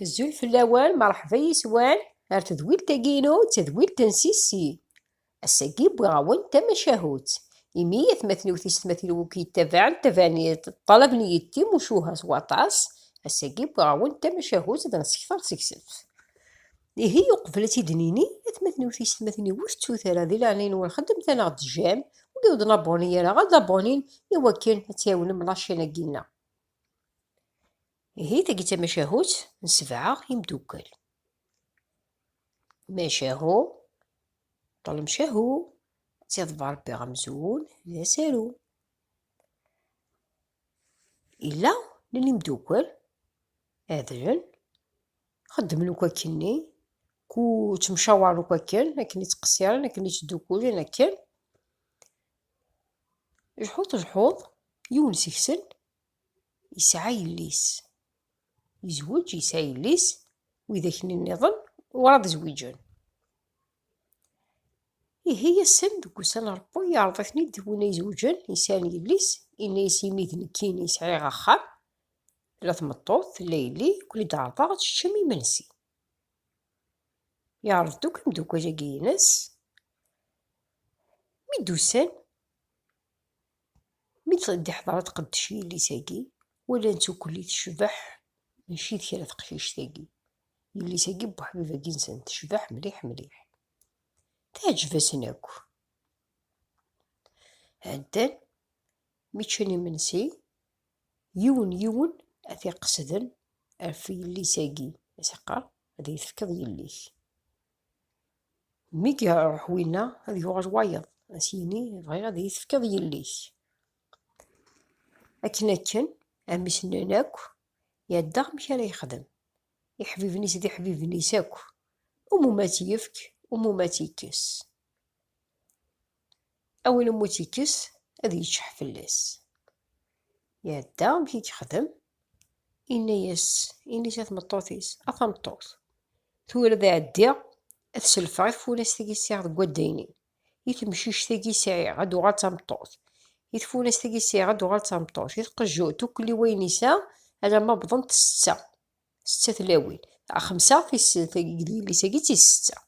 الزول في الأوان مرحبا يسوان هار تذويل تاقينو تذويل تنسيسي الساقي بغاون تمشاهوت إمية ثمثل وكي تبعني الطلب نيتي مشوها سواطاس الساقي بغاون تمشاهوت دا نسكثر سكسلت هي قبلتي دنيني ثمثني وش تثرى ذي لعنين والخدم ثنا غد الجام ودود نابوني راه غاد لابونين إوا كان تاون ملاشينا قينا هي تاقي تمشاهوت نسبعة يمدوكل مشاهو طال مشاهو تيضبع ربي غمزون لا سالو إلا للي مدوكل أذن خدم لو كاكني كو تمشاور لو كاكن لكني تقصير لكني تدوكل أنا كان جحوط يونس يكسن يسعى يليس يزوج يسعى يليس وإذا كني النظام وراد زويجان هي السن دوك سن ربو يعرضتني دونا يزوجن إنسان يليس إنا يسيميد نكين يسعي غخام لا تمطوط لا يلي كل دعرضا تشمي منسي يعرض دوك مدوكا جاكي ناس ميدوسان ميتصدي حضرات قدشي اللي ساقي ولا نتو كلي تشبح ماشي كرا تقشيش تاقي يلي ساقي بوحبيبا كينسان تشبح مليح تعجب سناكو هدان ميتشاني منسي يون أثي قصدن في اللي ساقي مسقر هذا يتفكر يليك ميكي روح وينا هذا يوغج وايض أسيني بغي هذا يتفكر يليك أكن أمي سناناكو يادا مشى راه يخدم يحبيبني سيدي حبيبني ساكو أمو ما تيفك أمو ما تيكس أول أمو تيكس هذا يتشح فلاس يادا مشي تخدم إني سات مطوطيس أثمطوط ثورة ذا عديا أتسلفا يثفوناس تاقي الساعة قدينين يتمشيش تاقي ساعة غادو غا تمطوط يثفوناس تاقي الساعة غادو غا تمطوط يتقجوتو كل وين يسا على ما بضنت ستة تلاوين خمسة في الستة اللي ساقيتي ستة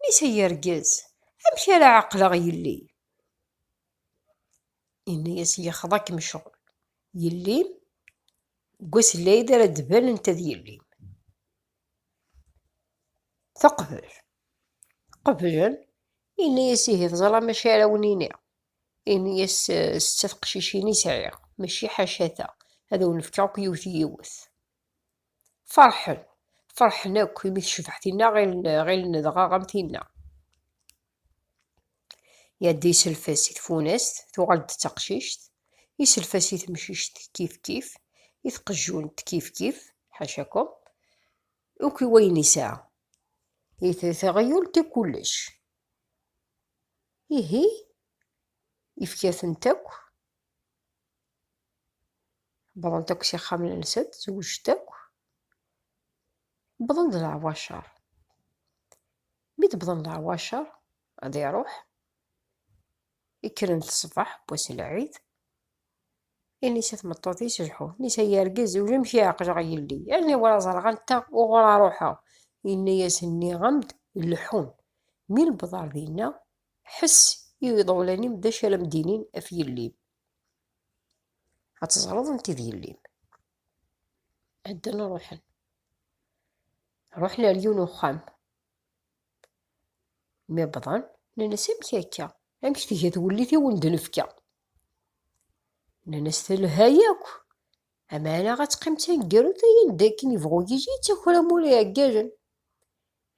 ليس يرقز أمشي على عقله يلي إني ياسي خضاك من شغل يلي قوس اللي دار دبان انت ديالي قبل إني ياسي ظلام ماشي على ونيني إني ياس ستة قشيشيني ساعة ماشي حاشاتا هذا ونفكاوك يوث فرحنا كي شفحتينا غير ندغا غمتينا يدي يسلفاس يتفوناس توغال تقشيشت يسلفاس يتمشيشت كيف يتقجونت كيف حاشاكم وكي وين ساعة يتغير تا كلش إيهي يفكاثن تاك بضن تاك سي خامل نسد زوجتك بضن العواشر ميت بضن العواشر غادي يروح يكرن الصباح بواس العيد إني سات مطوطي يسجحوه نيسا يرقز ولا مشي عقل غيلي يعني ورا زرغنتا وغرا روحها إني ياسني غمد اللحون من بضار دينا حس يضولاني مداش على مدينين في الليل هتزرض انت ذي الليل عندنا روح لريون وخام ما بضان ننسى مكاكا امش تيجي تولي ولد نفكا نستلهاياك اما انا غتقيم تنقرو تاين داكن يبغو يجي تاكل مولاي عكاجن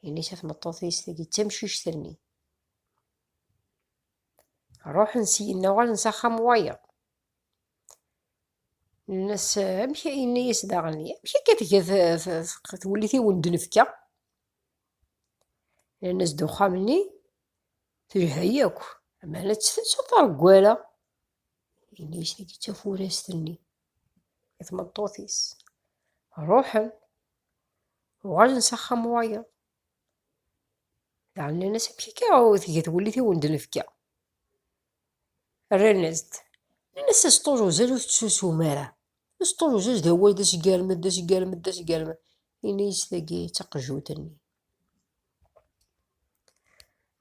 يعني شاف مطوطيس تاكي تمشي شترني روح نسينا نسخم وايا الناس مشي إني يصدغني مشي كتجي تولي ولد نفكا الناس دوخا مني تجهياك اما انا تسوطر قوالا إني تاكي تافورا سترني يتمطوطيس روحن وغادي نسخم وايا يعني الناس مشي كاع تجي تولي ولد نفكا الرنزت الناس سطوجو زالو تسوسو مارا سطول جوج د هو داش قالمد داش قالمد داش قالمد، إنايس ثاقي تقجوتني.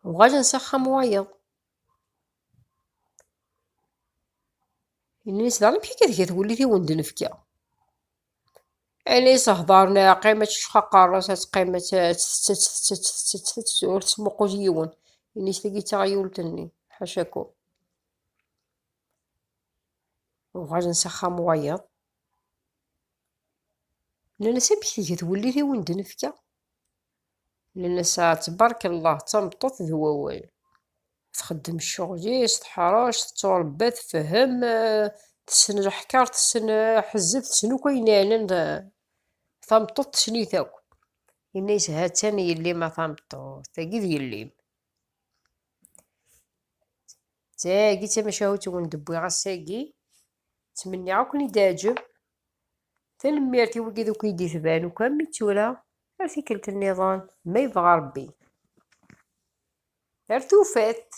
وغادي نسخم وايض، إنايس ضرني بحال كتولي تيوند نفكا، إنايس هضرنا قيمة شحال راسات قيمة ور تسمقو يون، إنايس ثاقي تغيولتني حاشاكم. وغادي نسخم وايض، لأن سامحتي كتولي تيوند نفكا، لأن ساعة تبارك الله تمطوط ذ ووال، تخدم شغليس تحرش تتربى تفهم، تسن الحكار تسن حزب تسن أكا ينعلن تمطوط تسنيت أك، إنايس هاتان يلي تمطوط ثاقي ذ يليم، تاقي تماشاهو توندبوي غاساقي، نتمنى عاوكن يداعجب، تنميرتي وكي دوك يدي تبان وكا مي تورا ار تيكلت النظام ما يبغى ربي ار توفات.